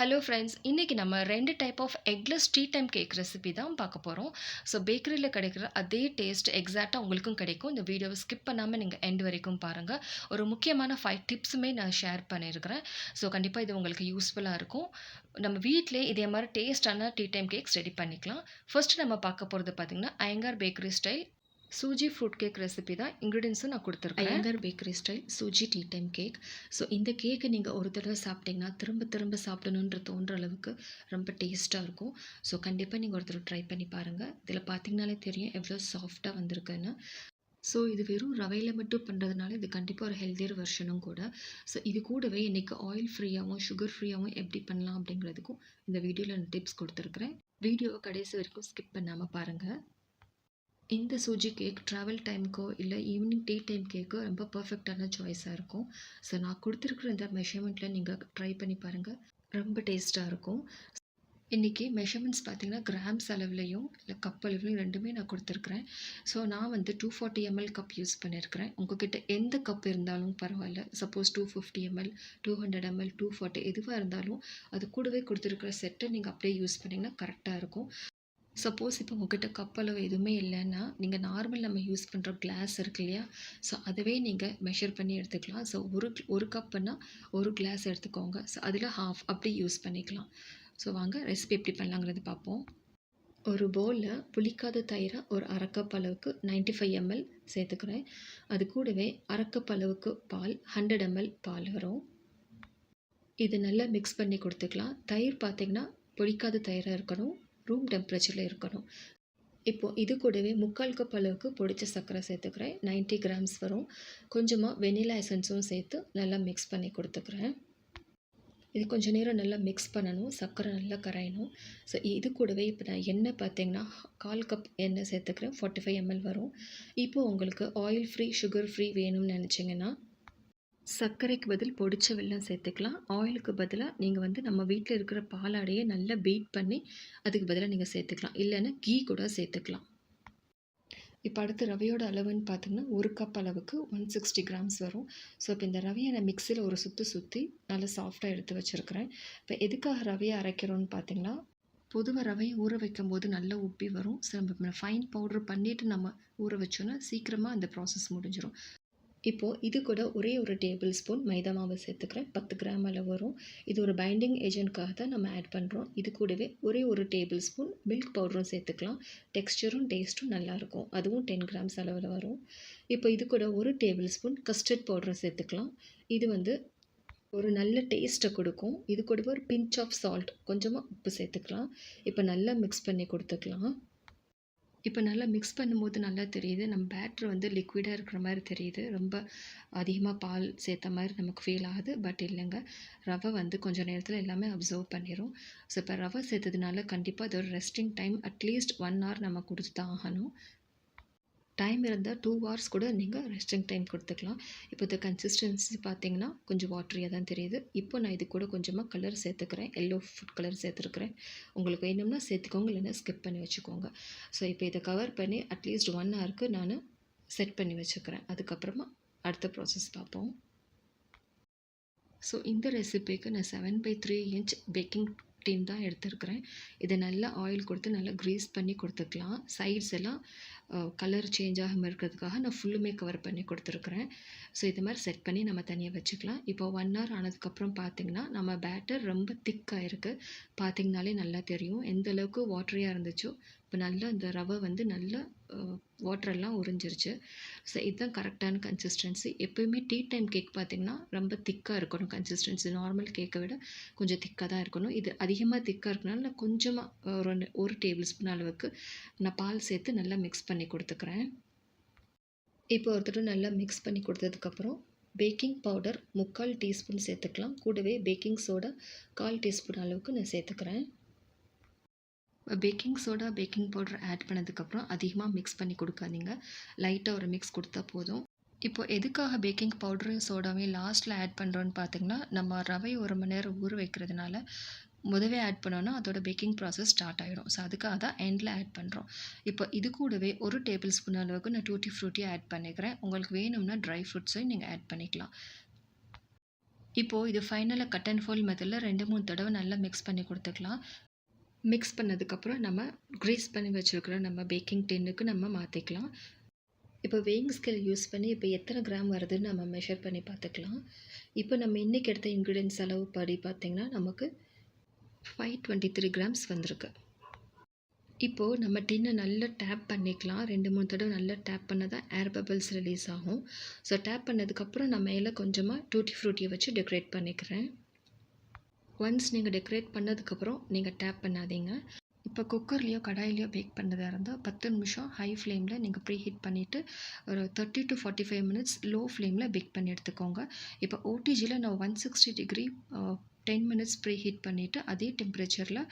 Hello friends, இன்னைக்கு நம்ம 2 type of eggless tea time cake recipe தான் பார்க்க போறோம். ஸோ பேக்கரியில கிடைக்கிற அதே டேஸ்ட் எக்ஸாக்ட்டா உங்களுக்கும் கிடைக்கும். இந்த வீடியோவ ஸ்கிப் பண்ணாம நீங்க எண்ட் வரைக்கும் பாருங்க. ஒரு முக்கியமான 5 டிப்ஸுமே நான் ஷேர் பண்ணியிருக்கிறேன். ஸோ கண்டிப்பா இது உங்களுக்கு யூஸ்ஃபுல்லா இருக்கும். நம்ம வீட்லயே இதே மாரி டேஸ்ட்டான டீ டைம் கேக்ஸ் ரெடி பண்ணிக்கலாம். ஃபர்ஸ்ட் நம்ம பார்க்க போறது பார்த்தீங்கன்னா, Iyengar bakery style சூஜி fruit cake recipe தான். இன்கிரீடியன்ட்ஸும் நான் குடுத்துருக்கிறேன். Iyengar bakery style சூஜி tea time cake. So இந்த கேக்க நீங்க ஒரு தடவ சாப்பிட்டீங்கன்னா, திரும்ப திரும்ப சாப்பிடணுன்ற தோன்ற அளவுக்கு ரொம்ப டேஸ்ட்டா இருக்கும். ஸோ கண்டிப்பா நீங்க ஒரு தடவ ட்ரை பண்ணி பாருங்க. இதில பார்த்தீங்கனாலே தெரியும் எவ்வளோ சாஃப்ட்டா வந்திருக்குன்னு. ஸோ இது வெறும் ரவையில மட்டும் பண்றதுனால, இது கண்டிப்பா ஒரு ஹெல்தியர் வெர்ஷனும் கூட. ஸோ இது கூடவே இன்னைக்கு ஆயில் ஃப்ரீயாவும், சுகர் ஃப்ரீயாவும் எப்படி பண்ணலாம் அப்படிங்கிறதுக்கும் இந்த வீடியோல நான் டிப்ஸ் குடுத்துருக்கிறேன். வீடியோவ கடைசி வரைக்கும் ஸ்கிப் பண்ணாம பாருங்க. இந்த சூஜி கேக் ட்ராவல் டைம்க்கோ, இல்ல ஈவினிங் டீ டைம் கேக்கோ ரொம்ப பெர்ஃபெக்ட்டான சாய்ஸா இருக்கும். ஸோ நான் குடுத்துருக்கிற இந்த மெஷர்மெண்ட்ல நீங்க ட்ரை பண்ணி பாருங்க. ரொம்ப டேஸ்ட்டா இருக்கும். இன்னைக்கு மெஷர்மெண்ட்ஸ் பார்த்தீங்கன்னா, கிராம்ஸ் அளவுலயும், இல்ல கப் அளவுலயும் 2மே நான் குடுத்துருக்கிறேன். ஸோ நான் வந்து 240 ml கப் யூஸ் பண்ணியிருக்கிறேன். உங்ககிட்ட எந்த கப் இருந்தாலும் பரவால்ல. சப்போஸ் 250 ml, 200 ml, 240 எதுவா இருந்தாலும், அது கூடவே குடுத்துருக்கிற செட்ட நீங்க அப்படியே யூஸ் பண்ணீங்கன்னா கரெக்ட்டா இருக்கும். சப்போஸ் இப்போ உங்ககிட்ட கப் அளவு எதுவுமே இல்லைன்னா, நீங்க நார்மல் நம்ம யூஸ் பண்ற கிளாஸ் இருக்கு இல்லையா? ஸோ அதுவே நீங்க மெஷர் பண்ணி எடுத்துக்கலாம். ஸோ ஒரு கப்புன்னா 1 கிளாஸ் எடுத்துக்கோங்க. ஸோ அதில ஹாஃப் அப்படி யூஸ் பண்ணிக்கலாம். ஸோ வாங்க ரெசிபி எப்படி பண்ணலாங்கிறது பார்ப்போம். ஒரு பவுல்ல புளிக்காத தயிர ஒரு 1/2 கப் அளவுக்கு 95 ml சேர்த்துக்கிறேன். அது கூடவே 1/2 கப் அளவுக்கு பால் 100 ml பால் வரும். இது நல்லா மிக்ஸ் பண்ணி குடுத்துக்கலாம். தயிர் பார்த்தீங்கன்னா, புளிக்காத தயிரா இருக்கணும். ரூம் டெம்பரேச்சர்ல இருக்கணும். இப்போ இது கூடவே 3/4 கப் அளவுக்கு பொடிச்ச சர்க்கரை சேர்த்துக்கிறேன். 90 கிராம்ஸ் வரும். கொஞ்சமா வெனிலா எசன்ஸும் சேர்த்து நல்லா மிக்ஸ் பண்ணி குடுத்துக்கிறேன். இது கொஞ்சம் நேரம் நல்லா மிக்ஸ் பண்ணணும். சர்க்கரை நல்லா கரையணும். ஸோ இது கூடவே இப்போ நான் எண்ணெய் பார்த்தீங்கன்னா, 1/4 கப் எண்ணெய் சேர்த்துக்கிறேன். 45 ml வரும். இப்போ உங்களுக்கு ஆயில் ஃப்ரீ, சுகர் ஃப்ரீ வேணும்னு நினச்சிங்கன்னா, சர்க்கரைக்கு பதில் பொடிச்ச வெல்லம் சேர்த்துக்கலாம். ஆயிலுக்கு பதிலா நீங்க வந்து நம்ம வீட்ல இருக்கிற பாலாடையே நல்லா பீட் பண்ணி, அதுக்கு பதிலா நீங்க சேர்த்துக்கலாம். இல்லன்னா கீ கூட சேர்த்துக்கலாம். இப்ப அடுத்து ரவையோட அளவுன்னு பார்த்தீங்கன்னா, 1 கப் அளவுக்கு 160 கிராம்ஸ் வரும். ஸோ இப்போ இந்த ரவைய நான் மிக்ஸியில ஒரு சுத்து சுத்தி நல்லா சாஃப்ட்டா எடுத்து வச்சிருக்கிறேன். இப்போ எதுக்காக ரவைய அரைக்கிறோம்னு பார்த்தீங்கன்னா, பொதுவா ரவைய ஊற வைக்கும்போது நல்லா உப்பி வரும். ஸோ நம்ம ஃபைன் பவுடர் பண்ணிட்டு நம்ம ஊற வச்சோம்னா, சீக்கிரமா அந்த ப்ராசஸ் முடிஞ்சிரும். இப்போ இது கூட ஒரே ஒரு டேபிள் ஸ்பூன் மைதா மாவு சேர்த்துக்கிறேன். 10 கிராம் அளவு வரும். இது ஒரு பைண்டிங் ஏஜென்ட்காக தான் நம்ம ஆட் பண்ணுறோம். இது கூடவே ஒரே ஒரு டேபிள் ஸ்பூன் மில்க் பவுடரும் சேர்த்துக்கலாம். டெக்ஸ்சரும் டேஸ்ட்டும் நல்லாயிருக்கும். அதுவும் 10 கிராம்ஸ் அளவில் வரும். இப்போ இது கூட ஒரு டேபிள் ஸ்பூன் கஸ்டர்ட் பவுடரும் சேர்த்துக்கலாம். இது வந்து ஒரு நல்ல டேஸ்ட்டை கொடுக்கும். இது கூடவே ஒரு பிஞ்ச் ஆஃப் சால்ட், கொஞ்சமாக உப்பு சேர்த்துக்கலாம். இப்போ நல்லா மிக்ஸ் பண்ணி கொடுத்துக்கலாம். இப்போ நல்லா மிக்ஸ் பண்ணும்போது நல்லா தெரியுது. நம்ம பேட்டர் வந்து லிக்விடா இருக்கிற மாரி தெரியுது. ரொம்ப அதிகமா பால் சேர்த்த மாரி நமக்கு ஃபீல் ஆகுது. பட் இல்லங்க. ரவை வந்து கொஞ்சம் நேரத்தில எல்லாமே அப்சர்வ் பண்ணிரும். ஸோ இப்போ ரவை சேர்த்ததுனால கண்டிப்பா அது ஒரு ரெஸ்டிங் டைம் அட்லீஸ்ட் 1 ஹவர் நம்ம குடுத்து தான் ஆகணும். டைம் இருந்தா 2 ஹார்ஸ் கூட நீங்க ரெஸ்டிங் டைம் குடுத்துக்கலாம். இப்போ இந்த கன்சிஸ்டன்சி பார்த்தீங்கன்னா, கொஞ்சம் வாட்டரியா தான் தெரியுது. இப்போ நான் இது கூட கொஞ்சமா கலர் சேர்த்துக்கிறேன். எல்லோ ஃபுட் கலர் சேர்த்துருக்கிறேன். உங்களுக்கு வேணும்னா சேர்த்துக்கோங்க, இல்லைன்னா ஸ்கிப் பண்ணி வச்சுக்கோங்க. ஸோ இப்போ இத கவர் பண்ணி அட்லீஸ்ட் 1 ஹவருக்கு நானு செட் பண்ணி வச்சுக்கிறேன். அதுக்கப்புறமா அடுத்த ப்ராசஸ் பார்ப்போம். ஸோ இந்த ரெசிபிக்கு நான் 7/3 இன்ச் பேக்கிங் டின் தான் எடுத்திருக்கிறேன். இதை நல்லா ஆயில் கொடுத்து நல்லா க்ரீஸ் பண்ணி கொடுத்துக்கலாம். சைட்ஸ் எல்லாம் கலர் சேஞ்ச் ஆகாமல் இருக்கிறதுக்காக நான் ஃபுல்லுமே கவர் பண்ணி கொடுத்துருக்குறேன். ஸோ இது மாதிரி செட் பண்ணி நம்ம தனியாக வச்சுக்கலாம். இப்போ 1 ஹவர் ஆனதுக்கப்புறம் பார்த்திங்கன்னா, நம்ம பேட்டர் ரொம்ப திக்காக இருக்குது. பார்த்திங்கனாலே நல்லா தெரியும். எந்த அளவுக்கு வாட்டரியாக இருந்துச்சோ, இப்போ நல்லா இந்த ரவை வந்து நல்லா வாட்டரெல்லாம் உறிஞ்சிருச்சு. ஸோ இதுதான் கரெக்டான கன்சிஸ்டன்சி. எப்போயுமே டீ டைம் கேக் பார்த்திங்கன்னா, ரொம்ப திக்காக இருக்கணும் கன்சிஸ்டன்சி. நார்மல் கேக்கை விட கொஞ்சம் திக்காக தான் இருக்கணும். இது அதிகமாக திக்காக இருக்கனால நான் கொஞ்சமாக ஒரு டேபிள் ஸ்பூன் அளவுக்கு நான் பால் சேர்த்து நல்லா மிக்ஸ் பண்ணி கொடுத்துக்கிறேன். இப்போ ஒரு தடவை நல்லா மிக்ஸ் பண்ணி கொடுத்ததுக்கப்புறம் பேக்கிங் பவுடர் 3/4 டீஸ்பூன் சேர்த்துக்கலாம். கூடவே பேக்கிங் சோடா 1/4 டீஸ்பூன் அளவுக்கு நான் சேர்த்துக்கிறேன். Baking soda, baking powder add பண்ணதுக்கப்புறம் அதிகமாக மிக்ஸ் பண்ணி கொடுக்காதீங்க. லைட்டாக ஒரு மிக்ஸ் கொடுத்தா போதும். இப்போ எதுக்காக பேக்கிங் பவுடரும் சோடாவையும் லாஸ்ட்டில் ஆட் பண்ணுறோன்னு பார்த்தீங்கன்னா, நம்ம ரவை 1 மணி நேரம் ஊற வைக்கிறதுனால முதவே ஆட் பண்ணோன்னா அதோட பேக்கிங் ப்ராசஸ் ஸ்டார்ட் ஆகிடும். ஸோ அதுக்காக தான் எண்டில் ஆட் பண்ணுறோம். இப்போ இது கூடவே ஒரு டேபிள் ஸ்பூன் அளவுக்கு நான் டூட்டி ஃப்ரூட்டி ஆட் பண்ணிக்கிறேன். உங்களுக்கு வேணும்னா ட்ரை ஃப்ரூட்ஸையும் நீங்கள் ஆட் பண்ணிக்கலாம். இப்போது இது ஃபைனலாக கட் அண்ட் ஃபோல்ட் மெத்தடில் 2, 3 தடவை நல்லா மிக்ஸ் பண்ணி கொடுத்துக்கலாம். மிக்ஸ் பண்ணதுக்கப்புறம் நம்ம க்ரீஸ் பண்ணி வச்சுருக்கிற நம்ம பேக்கிங் டின்னுக்கு நம்ம மாற்றிக்கலாம். இப்போ வெயிங் ஸ்கேல் யூஸ் பண்ணி இப்போ எத்தனை கிராம் வருதுன்னு நம்ம மெஷர் பண்ணி பார்த்துக்கலாம். இப்போ நம்ம இன்றைக்கி எடுத்த இன்க்ரீடியன்ஸ் அளவு படி பார்த்திங்கன்னா நமக்கு 523 கிராம்ஸ் வந்திருக்கு. இப்போது நம்ம டின்னை நல்லா டேப் பண்ணிக்கலாம். 2, 3 தடவை நல்லா டேப் பண்ணால் தான் ஏர் பபிள்ஸ் ரிலீஸ் ஆகும். ஸோ டேப் பண்ணதுக்கப்புறம் நான் மேலே கொஞ்சமாக டூட்டி ஃப்ரூட்டியை வச்சு டெக்கரேட் பண்ணிக்கிறேன். ஒன்ஸ் நீங்கள் டெக்கரேட் பண்ணதுக்கப்புறம் நீங்கள் டேப் பண்ணாதீங்க. இப்போ குக்கர்லேயோ கடாயிலையோ பேக் பண்ணுறதா இருந்தால் 10 நிமிஷம் ஹை ஃப்ளேமில் நீங்கள் ப்ரீ ஹீட் பண்ணிவிட்டு ஒரு 30 to 45 மினிட்ஸ் லோ ஃப்ளேமில் பேக் பண்ணி எடுத்துக்கோங்க. இப்போ ஓடிஜியில் நான் 160 டிகிரி 10 மினிட்ஸ் ப்ரீ ஹீட் பண்ணிவிட்டு அதே டெம்பரேச்சரில்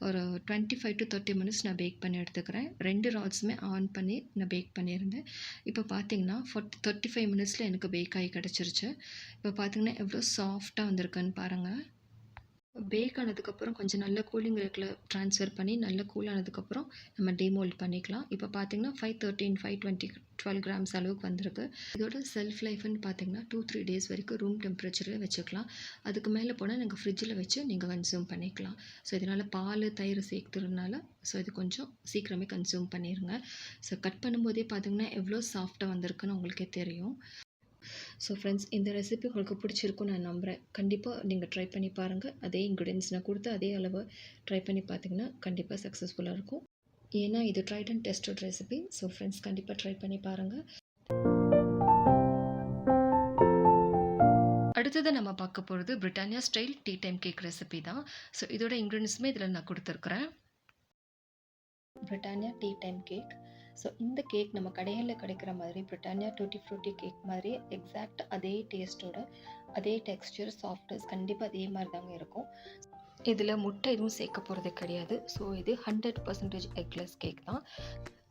ஒரு 25 to 30 மினிட்ஸ் நான் பேக் பண்ணி எடுத்துக்கிறேன். 2 ராட்ஸுமே ஆன் பண்ணி நான் பேக் பண்ணியிருந்தேன். இப்போ பார்த்தீங்கன்னா 35 மினிட்ஸில் எனக்கு பேக் ஆகி கிடச்சிருச்சு. இப்போ பார்த்தீங்கன்னா எவ்வளோ சாஃப்டாக வந்திருக்குன்னு பாருங்கள். பேக் ஆனதுக்கப்புறம் கொஞ்சம் நல்ல கூலிங் ரேக்கில் ட்ரான்ஸ்ஃபர் பண்ணி நல்லா கூல் ஆனதுக்கப்புறம் நம்ம டிமோல்ட் பண்ணிக்கலாம். இப்போ பார்த்தீங்கன்னா 512 கிராம்ஸ் அளவுக்கு வந்திருக்கு. இதோட செல்ஃப் லைஃப்னு பார்த்தீங்கன்னா 2-3 டேஸ் வரைக்கும் ரூம் டெம்பரேச்சரில் வச்சுக்கலாம். அதுக்கு மேலே போனால் நீங்கள் ஃப்ரிட்ஜில் வச்சு நீங்கள் கன்சியூம் பண்ணிக்கலாம். ஸோ இதனால் பால் தயிர் சேர்த்துறதுனால ஸோ இது கொஞ்சம் சீக்கிரமே கன்சியூம் பண்ணிடுங்க. ஸோ கட் பண்ணும்போதே பார்த்தீங்கன்னா எவ்வளோ சாஃப்டாக வந்திருக்குன்னு உங்களுக்கே தெரியும். ஸோ ஃப்ரெண்ட்ஸ், இந்த ரெசிபி உங்களுக்கு பிடிச்சிருக்குன்னு நான் நம்புகிறேன். கண்டிப்பாக நீங்கள் ட்ரை பண்ணி பாருங்கள். அதே இன்க்ரீடியன்ஸ் நான் கொடுத்து அதே அளவு ட்ரை பண்ணி பார்த்தீங்கன்னா கண்டிப்பாக சக்ஸஸ்ஃபுல்லாக இருக்கும். ஏன்னா இது tried and tested recipe. So friends, கண்டிப்பாக ட்ரை பண்ணி பாருங்கள். அடுத்தது நம்ம பார்க்க போகிறது Britannia style tea time cake recipe தான். ஸோ இதோட இன்க்ரீடியன்ஸுமே இதில் நான் கொடுத்துருக்குறேன். Britannia tea time cake. So இந்த கேக் நம்ம கடைகளில் கிடைக்கிற மாதிரி பிரிட்டானியா டூட்டி ஃப்ரூட்டி கேக் மாதிரி எக்ஸாக்ட் அதே டேஸ்ட்டோட அதே டெக்ஸ்டர் சாஃப்ட்னஸ் கண்டிப்பாக அதே மாதிரி தாங்க இருக்கும். இதில் முட்டை எதுவும் சேர்க்க போகிறது கிடையாது. ஸோ இது 100% எக்லெஸ் கேக் தான்.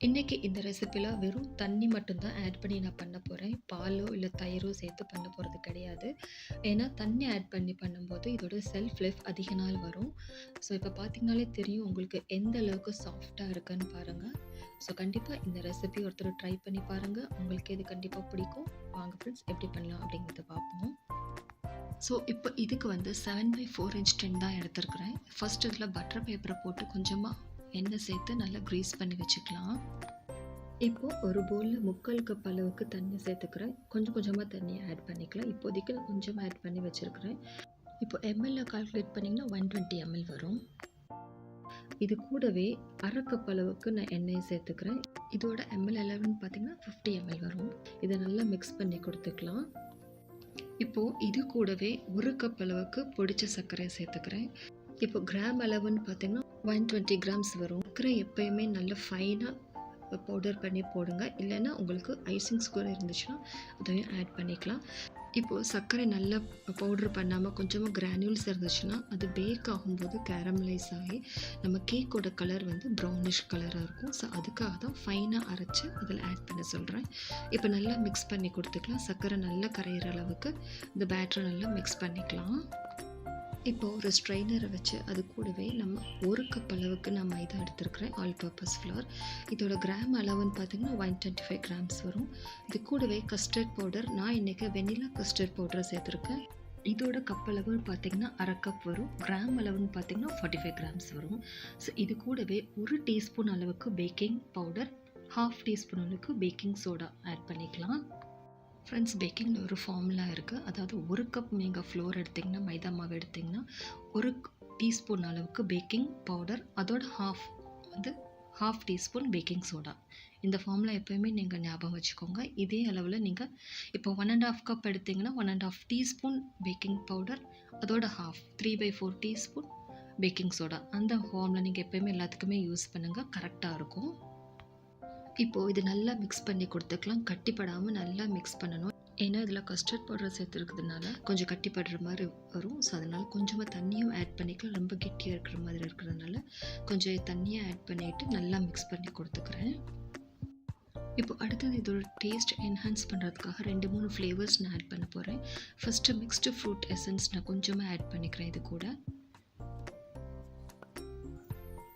இன்றைக்கி இந்த ரெசிப்பியில் வெறும் தண்ணி மட்டும்தான் ஆட் பண்ணி நான் பண்ண போகிறேன். பாலோ இல்லை தயிரோ சேர்த்து பண்ண போகிறது கிடையாது. ஏன்னா தண்ணி ஆட் பண்ணி பண்ணும்போது இதோட செல்ஃப் லைஃப் அதிக நாள் வரும். ஸோ இப்போ பார்த்திங்கனாலே தெரியும் உங்களுக்கு எந்த அளவுக்கு சாஃப்டாக இருக்குன்னு பாருங்கள். ஸோ கண்டிப்பாக இந்த ரெசிபி ஒருத்தர் ட்ரை பண்ணி பாருங்கள். உங்களுக்கு இது கண்டிப்பாக பிடிக்கும். வாங்க ஃப்ரெண்ட்ஸ், எப்படி பண்ணலாம் அப்படிங்கிறத பார்ப்போம். ஸோ இப்போ இதுக்கு வந்து 7/4 inch டின் தான் எடுத்துருக்குறேன். ஃபஸ்ட் இதில் பட்டர் பேப்பரை போட்டு கொஞ்சமாக எண்ணெய் சேர்த்து நல்லா க்ரீஸ் பண்ணி வச்சுக்கலாம். இப்போது ஒரு பவுலில் 3/4 கப் அளவுக்கு தண்ணி சேர்த்துக்கிறேன். கொஞ்சம் கொஞ்சமாக தண்ணியை ஆட் பண்ணிக்கலாம். இப்போதைக்கு நான் கொஞ்சமாக ஆட் பண்ணி வச்சுருக்கிறேன். இப்போ எம்எல்ல கால்குலேட் பண்ணிங்கன்னா 120 ml வரும். இது கூடவே 1/2 கப் அளவுக்கு நான் எண்ணெயை சேர்த்துக்கிறேன். இதோட எம்எல் அளவுன்னு பார்த்தீங்கன்னா 50 ml வரும். இதை நல்லா மிக்ஸ் பண்ணி கொடுத்துக்கலாம். இப்போது இது கூடவே 1 கப் அளவுக்கு பொடிச்ச சர்க்கரையை சேர்த்துக்கிறேன். இப்போ கிராம் அளவுன்னு பார்த்தீங்கன்னா 120 கிராம்ஸ் வரும். சர்க்கரை எப்போயுமே நல்ல ஃபைனாக பவுடர் பண்ணி போடுங்க. இல்லைன்னா உங்களுக்கு ஐசிங் சுகர் இருந்துச்சுன்னா அதையும் ஆட் பண்ணிக்கலாம். இப்போது சர்க்கரை நல்லா பவுடர் பண்ணாமல் கொஞ்சமாக கிரானியூல்ஸ் இருந்துச்சுன்னா அது பேக் ஆகும்போது கேரமலைஸ் ஆகி நம்ம கேக்கோட கலர் வந்து ப்ரௌனிஷ் கலராக இருக்கும். ஸோ அதுக்காக தான் ஃபைனாக அரைச்சி அதில் ஆட் பண்ண சொல்கிறேன். இப்போ நல்லா மிக்ஸ் பண்ணி கொடுத்துக்கலாம். சர்க்கரை நல்லா கரையிற அளவுக்கு இந்த பேட்டரை நல்லா மிக்ஸ் பண்ணிக்கலாம். இப்போது ஒரு ஸ்ட்ரைனரை வச்சு அது கூடவே நம்ம 1 கப் அளவுக்கு நான் மைதா எடுத்துருக்கிறேன், ஆல் பர்பஸ் ஃப்ளோர். இதோட கிராம் அளவுன்னு பார்த்திங்கன்னா 125 கிராம்ஸ் வரும். இது கூடவே கஸ்டர்ட் பவுடர், நான் இன்றைக்கி வெனிலா கஸ்டர்ட் பவுடரை சேர்த்துருக்கேன். இதோட கப் அளவுன்னு பார்த்திங்கன்னா 1/2 கப் வரும். கிராம் அளவுன்னு பார்த்திங்கன்னா 45 கிராம்ஸ் வரும். ஸோ இது கூடவே 1 டீஸ்பூன் அளவுக்கு பேக்கிங் பவுடர், 1/2 டீஸ்பூன் அளவுக்கு பேக்கிங் சோடா ஆட் பண்ணிக்கலாம். ஃப்ரெண்ட்ஸ், பேக்கிங்கில் ஒரு ஃபார்முலா இருக்குது. அதாவது 1 கப் நீங்கள் ஃப்ளோர் எடுத்திங்கன்னா, மைதா மாவு எடுத்திங்கன்னா 1 டீஸ்பூன் அளவுக்கு பேக்கிங் பவுடர், அதோட half டீஸ்பூன் பேக்கிங் சோடா. இந்த ஃபார்முலா எப்போயுமே நீங்கள் ஞாபகம் வச்சுக்கோங்க. இதே அளவில் நீங்கள் இப்போ 1.5 கப் எடுத்திங்கன்னா 1.5 டீஸ்பூன் பேக்கிங் பவுடர், அதோட 3/4 டீஸ்பூன் பேக்கிங் சோடா. அந்த ஃபார்முலா நீங்கள் எப்போயுமே எல்லாத்துக்குமே யூஸ் பண்ணுங்கள், கரெக்டாக இருக்கும். இப்போது இது நல்லா மிக்ஸ் பண்ணி கொடுத்துக்கலாம். கட்டிப்படாமல் நல்லா மிக்ஸ் பண்ணணும். ஏன்னா இதில் கஸ்டர்ட் பவுடர் சேர்த்துருக்கிறதுனால கொஞ்சம் கட்டிப்படுற மாதிரி வரும். ஸோ அதனால் கொஞ்சமாக தண்ணியும் ஆட் பண்ணிக்கலாம். ரொம்ப கெட்டியாக இருக்கிற மாதிரி இருக்கிறதுனால கொஞ்சம் தண்ணியை ஆட் பண்ணிவிட்டு நல்லா மிக்ஸ் பண்ணி கொடுத்துக்கிறேன். இப்போ அடுத்தது இதோட டேஸ்ட் என்ஹான்ஸ் பண்ணுறதுக்காக 2-3 ஃப்ளேவர்ஸ் நான் ஆட் பண்ண போகிறேன். ஃபஸ்ட்டு மிக்ஸ்டு ஃப்ரூட் எசன்ஸ் நான் கொஞ்சமாக ஆட் பண்ணிக்கிறேன்.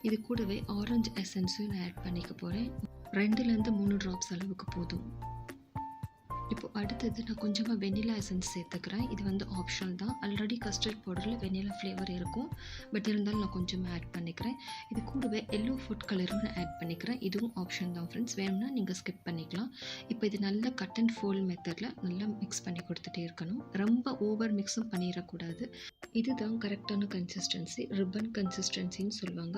இது கூடவே ஆரஞ்சு எசன்ஸும் நான் ஆட் பண்ணிக்க போகிறேன். 2-3 ட்ராப்ஸ் அளவுக்கு போதும். இப்போ அடுத்தது நான் கொஞ்சமாக வெண்ணிலா எசன்ஸ் சேர்த்துக்கிறேன். இது வந்து ஆப்ஷனல் தான். ஆல்ரெடி கஸ்டர்ட் பவுடரில் வெண்ணிலா ஃப்ளேவர் இருக்கும். பட் இருந்தாலும் நான் கொஞ்சமாக ஆட் பண்ணிக்கிறேன். இது கூடவே எல்லோ ஃபுட் கலரும் நான் ஆட் பண்ணிக்கிறேன். இதுவும் ஆப்ஷன் தான் ஃப்ரெண்ட்ஸ். வேணும்னா நீங்கள் ஸ்கிப் பண்ணிக்கலாம். இப்போ இது நல்லா கட் அண்ட் ஃபோல்ட் மெத்தடில் நல்லா மிக்ஸ் பண்ணி கொடுத்துட்டே இருக்கணும். ரொம்ப ஓவர் மிக்ஸும் பண்ணிடக்கூடாது. இதுதான் கரெக்டான கன்சிஸ்டன்சி. ரிப்பன் கன்சிஸ்டன்சின்னு சொல்லுவாங்க.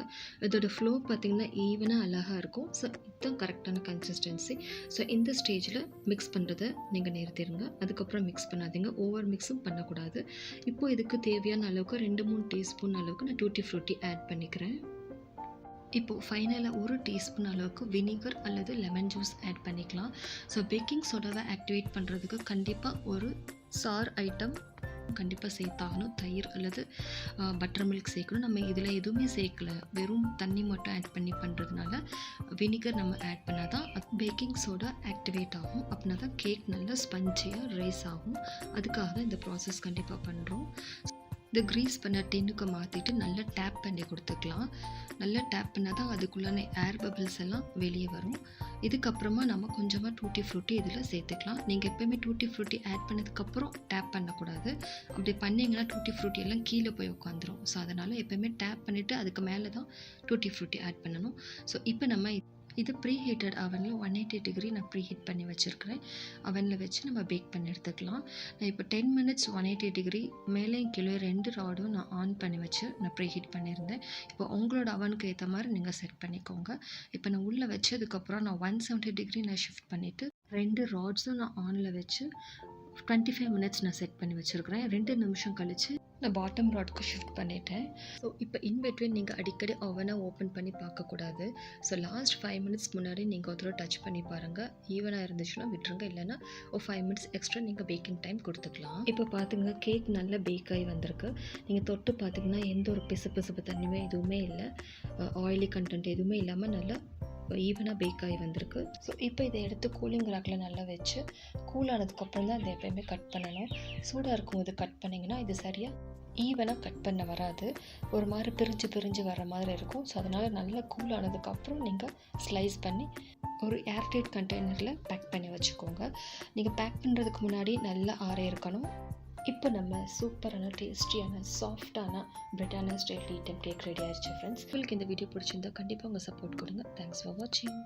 இதோட ஃப்ளோ பார்த்திங்கன்னா ஈவனாக அழகாக இருக்கும். ஸோ இதுதான் கரெக்டான கன்சிஸ்டன்சி. ஸோ இந்த ஸ்டேஜில் மிக்ஸ் பண்ணுறதை நீங்கள் நிறுத்திடுங்க. அதுக்கப்புறம் மிக்ஸ் பண்ணாதீங்க. ஓவர் மிக்ஸும் பண்ணக்கூடாது. இப்போது இதுக்கு தேவையான அளவுக்கு 2-3 டீஸ்பூன் அளவுக்கு நான் டூட்டி ஃப்ரூட்டி ஆட் பண்ணிக்கிறேன். இப்போது ஃபைனலாக 1 டீஸ்பூன் அளவுக்கு வினிகர் அல்லது லெமன் ஜூஸ் ஆட் பண்ணிக்கலாம். ஸோ பேக்கிங் சோடாவை ஆக்டிவேட் பண்ணுறதுக்கு கண்டிப்பாக ஒரு சார் ஐட்டம் கண்டிப்பாக சேர்த்தாகணும். தயிர் அல்லது பட்டர் மில்க் சேர்க்கணும். நம்ம இதில் எதுவுமே சேர்க்கல, வெறும் தண்ணி மட்டும் ஆட் பண்ணி பண்ணுறதுனால வினிகர் நம்ம ஆட் பண்ணால் தான் பேக்கிங் சோடா ஆக்டிவேட் ஆகும். அப்படின்னா தான் கேக் நல்லா ஸ்பஞ்சியாக ரைஸ் ஆகும். அதுக்காக தான் இந்த ப்ராசஸ் கண்டிப்பாக பண்ணுறோம். இந்த க்ரீஸ் பண்ண டின்னுக்கு மாற்றிட்டு நல்லா டேப் பண்ணி கொடுத்துக்கலாம். நல்லா டேப் பண்ணால் தான் அதுக்குள்ளான ஏர் பபிள்ஸ் எல்லாம் வெளியே வரும். இதுக்கப்புறமா நம்ம கொஞ்சமாக டூட்டி ஃப்ரூட்டி இதில் சேர்த்துக்கலாம். நீங்கள் எப்போயுமே டூட்டி ஃப்ரூட்டி ஆட் பண்ணதுக்கப்புறம் டேப் பண்ணக்கூடாது. அப்படி பண்ணிங்கன்னா டூட்டி ஃப்ரூட்டி எல்லாம் கீழே போய் உட்காந்துரும். ஸோ அதனால் எப்போயுமே டேப் பண்ணிவிட்டு அதுக்கு மேலே தான் டூட்டி ஃப்ரூட்டி ஆட் பண்ணணும். ஸோ இப்போ நம்ம இது ப்ரீ ஹீட்டட் அவனில் 180 டிகிரி நான் ப்ரீ ஹீட் பண்ணி வச்சுருக்கிறேன். அவனில் வச்சு நம்ம பேக் பண்ணி எடுத்துக்கலாம். நான் இப்போ 10 மினிட்ஸ் 180 டிகிரி மேலேயும் கீழே 2 ராடும் நான் ஆன் பண்ணி வச்சு நான் ப்ரீ ஹீட் பண்ணியிருந்தேன். இப்போ உங்களோட அவனுக்கு ஏற்ற மாதிரி நீங்கள் செட் பண்ணிக்கோங்க. இப்போ நான் உள்ளே வச்சதுக்கப்புறம் நான் 170 டிகிரி நான் ஷிஃப்ட் பண்ணிவிட்டு 2 ராட்ஸும் நான் ஆனில் வச்சு 25 மினிட்ஸ் நான் செட் பண்ணி வச்சுருக்கிறேன். 2 நிமிஷம் கழித்து நான் பாட்டம் ராட்க்கு ஷிஃப்ட் பண்ணிட்டேன். ஸோ இப்போ இன்பிட்வீன் நீங்கள் அடிக்கடி அவனை ஓப்பன் பண்ணி பார்க்கக்கூடாது. ஸோ லாஸ்ட் 5 மினிட்ஸ் முன்னாடி நீங்கள் ஒரு தடவை டச் பண்ணி பாருங்கள். ஈவனாக இருந்துச்சுன்னா விட்டுருங்க, இல்லைன்னா ஒரு 5 மினிட்ஸ் எக்ஸ்ட்ரா நீங்கள் பேக்கிங் டைம் கொடுத்துக்கலாம். இப்போ பார்த்துங்க, கேக் நல்லா பேக் ஆகி வந்திருக்கு. நீங்கள் தொட்டு பார்த்தீங்கன்னா எந்த ஒரு பிசு தண்ணியுமே எதுவுமே இல்லை, ஆயிலி கண்டென்ட் எதுவுமே இல்லாமல் நல்லா ஈவனாக பேக் ஆகி வந்திருக்கு. ஸோ இப்போ இதை எடுத்து கூலிங் ராக்கில் நல்லா வச்சு கூல் ஆனதுக்கப்புறம் தான் இதை எப்போயுமே கட் பண்ணணும். சூடாக இருக்கும்போது கட் பண்ணிங்கன்னா இது சரியாக ஈவனாக கட் பண்ண வராது. ஒரு மாதிரி பிரிஞ்சு வர மாதிரி இருக்கும். ஸோ அதனால் நல்லா கூல் ஆனதுக்கப்புறம் நீங்கள் ஸ்லைஸ் பண்ணி ஒரு ஏர்டைட் கண்டெய்னரில் பேக் பண்ணி வச்சுக்கோங்க. நீங்கள் பேக் பண்ணுறதுக்கு முன்னாடி நல்லா ஆற இருக்கணும். இப்போ நம்ம சூப்பரான டேஸ்டியான சாஃப்டான Britannia style tea time cake ready ஆயிடுச்சு ஃப்ரெண்ட்ஸ். உங்களுக்கு இந்த வீடியோ பிடிச்சிருந்தா கண்டிப்பாக உங்கள் சப்போர்ட் கொடுங்க. தேங்க்ஸ் ஃபார் வாட்சிங்.